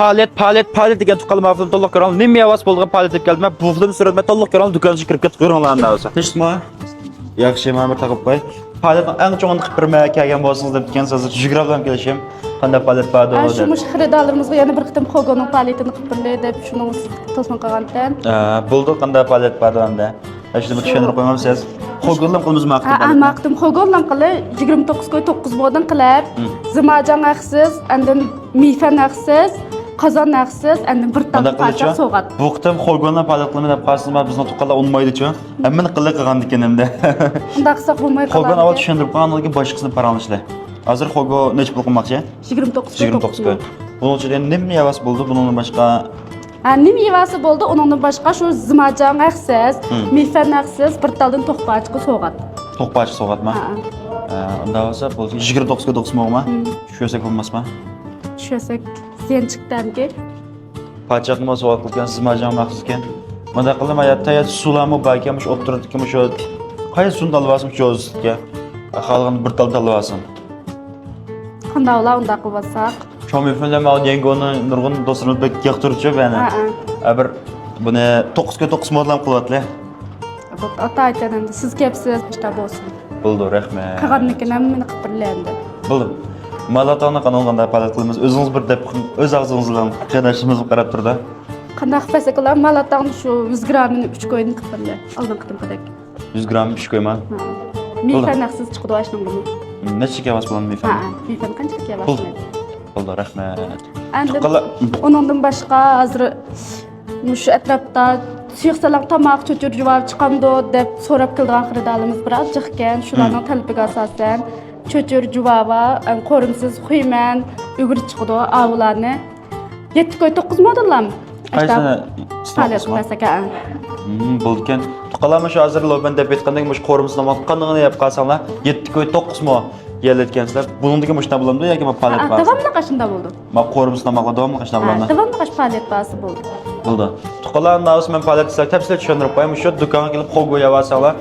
Palet degan tuqqanlar mavzuni to'liq ko'ra olamiz. Nima havas bo'lgan palet deb keldim. Men bu filmni suratma to'liq ko'ra olamiz. Do'konga kirib ketib ko'ringlarni bo'lsa. Tinchlikmi? Yaxshi, men bir taqib qo'y. Paletni eng cho'ngini qilib birma kelgan bo'lsangiz deb ekan hozir 100 gram bilan kelishim. Qanday palet bor deb. Shu mush xaridorlarimizga yana bir qitim Xogoning paletini qilib birlay deb shuni to'sin qilgandan. Bo'ldi, qanday palet bor unda. Shuni bir tushuntirib qo'yamsiz. Xogonlam qilamiz maqtim. Maqtim Xogonlam qilib 29 qo'y 9 boddan qilib, zimajan aqsiz, andan mifan aqsiz, qozon aqsiz, andan bir tane parcha so'g'at. Bu qitim Xogonlam palet qilib deb qarsizma bizni tuqqanlar unmaydi-ku. Hammani qilib qilgan ekanimda. Unda qilsak bo'lmay qoladi. Xogon avval tushuntirib qo'ygandan keyin boshqasini paranlashlar. Hozir Xogo necha pul qilmoqchi? 29 qo'y. Buning uchun nima havas bo'ldi? Bundan boshqa nima yevasi bo'ldi? Undan boshqa shu zimajan aqsiz, mifan aqsiz, bir taldan to'qpachiqi so'g'at. To'qpachi so'g'atmi? Unda bo'lsa bo'ldi 29 ga 9 mo'g'ma. Tushirsak bo'lmasmi? Tushirsak sen chiqdamki. Pachaqni so'g'at qilgan zimajan maqsiz ekan. Mana qildim hayotda suvlarni balkimish o'ttirdik kim shu qaysi suvni olvasim cho'zga. Xalqni bir tal olvasim. Qanday ular unda qilsak? Cho'mi filmlar yengoni nurg'un do'stimiz bek yoqtiruvchi bani. Bir buni 9 ga 9 modlam qilyaptilar. Ota aytgan siz kelibsiz, ishda bo'lsin. Bo'ldi, rahmat. Qilganligini meni qilib birlandi. Bo'ldi. Malatoni qanonda palat qilamiz. O'zingiz bir deb o'z og'zingiz bilan qadashimizni qarab turdi. Qanday qilsak ular malatoni shu 100 grammini 3 qo'yni qilib birlandi. Oldin qidim qildik. 100 gram 3 qo'yman. Mifan aqsiz chiqdi ashning buni. Necha kavas bilan mifan? Mifan qancha kavas? Bo'ldi, rahmat. Endi undan boshqa hozir mush atrofda suyuqsalar tomoq cho'chur javob chiqamdi deb so'rab kelgan xaridorlarimiz biroz jiqgan. Shularning talabiga asosan cho'chur javoba, qo'rimsiz xuyman, ugur chiqdi, avlarni 7 qo'y 9 modullam. Qaysini palet qilsak bo'ldi ekan. Tuqqalarmi shu hozir loban deb aytgandek mush qo'rimsizni qanday yeb qolsanglar 7 qo'y 9 mo yeletgansizlar. Buningga mushta bo'lamdi yoki palet bor? Davomli qashында bo'ldi. Men qo'rimsizni maqla davomli qashda bo'lamdi. Davomli qash palet basi bo'ldi. Bo'ldi. Tuqqalarni davos men palet qilsak, tafsil tushuntirib qo'yim. Shu do'konga kelib Xogo yavasanlar,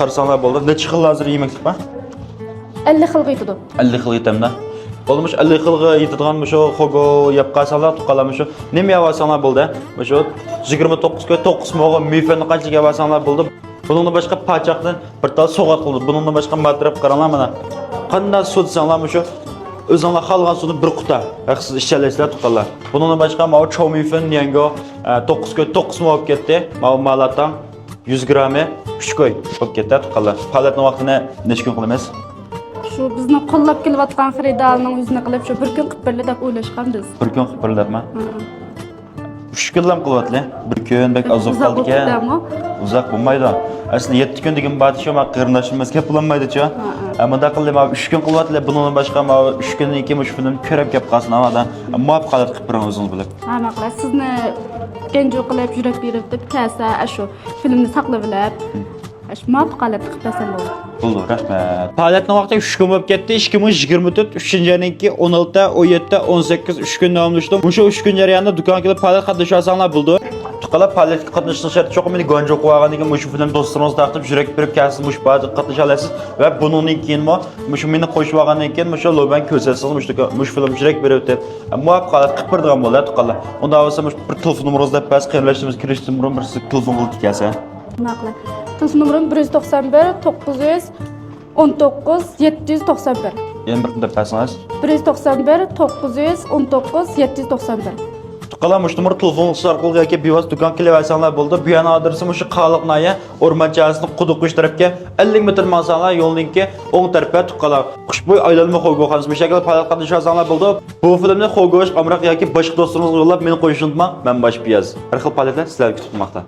qarsanglar bo'ldi. Necha xil hozir yemaklik bor? 50 xilga yetadi. 50 xil yetamda. Bo'lmuş 50 xilga yetadigan shu Xogo yeb qolsanglar, tuqqalarmi shu nima yavasanlar bo'ldi? Shu 29 ga 9 mo'g'a mifani qancha yavasanlar bo'ldi. Bundan boshqa pachaqdan bir tal so'g'at qildi. Bundan boshqa matrab qaranglar mana. Qanday suv desanglarmi shu o'zinglar xalqan suvni bir quta haqsiz ishalaysizlar tuqqanlar. Bundan boshqa ma chomifin yango 9 ga 9 mo olib ketdi. Ma malatan 100 grami 3 qo'y olib ketdi tuqqanlar. Paletning vaqtini necha kun qilamiz? Shu bizni qo'llab kelayotgan xaridorning o'zini qilib shu bir kun qilib berli deb o'ylashgan biz. Bir kun qilib berilibmi? 3 kunlam qilyaptilar. Bir kun bek azob qoldi ekan. Uzoq bo'lmaydi. Aslida 7 kun degan ba'di shu ma qarindoshimiz kelib bo'lmaydi-ku. Bunda qildim 3 kun qilyaptilar. Bundan boshqa 3 kundan keyin shu filmni ko'rib kelib qolsin amadan. Muop qalat qilib biring o'zingiz bilib. Maqla sizni genjo qilib yurak berib deb kelsa, shu filmni saqlab olib Muop qalat qilib bersa bo'ladi. Bo'ldi, rahmat. Faoliyatning vaqti 3 kun bo'lib ketdi. 2024 3-yaniki 16, 17, 18 3 kun davomlashdi. O'sha 3 kun jarayonida do'konga kelib faoliyat qatnashsanlar bo'ldi. Tuqqalar faoliyatga qatnashishni shart cho'qim meni gonjo qo'ygandan shu film do'stlaringiz taqib yurak berib kelsiz, mush ba'zi qatnasha olasiz va buningdan keyin mush meni qo'shib olgandan keyin mush loban ko'rsatsangiz mush film yurak berib deb muop qalat qilib beradigan bo'ladi tuqqalar. Unda bo'lsa mush bir telefon numaringizni deb bas qiyinlashtiramiz, kirish numarim bir telefon qilib kelsa. Maqla. Telefon numarim 191 919 791. Yana bir deb basangiz. 191 919 791. Tuqqalar mush numar telefon orqali yoki bevos do'kon kelaversanlar bo'ldi. Bu yana adresim shu Qaliqnaya O'rmonchasining quduqish tarafga 50 metr masalan yo'lninki o'ng tarafga tuqqalar. Xushbo'y aylanma Xogoxonsiz mashakal palat qatnashsanlar bo'ldi. Bu filmni Xogosh Amroq yoki boshqa do'stlaringiz yo'llab meni qo'yishni unutmang. Men Boshpiyaz. Har xil palatlar sizlarga kutmoqda.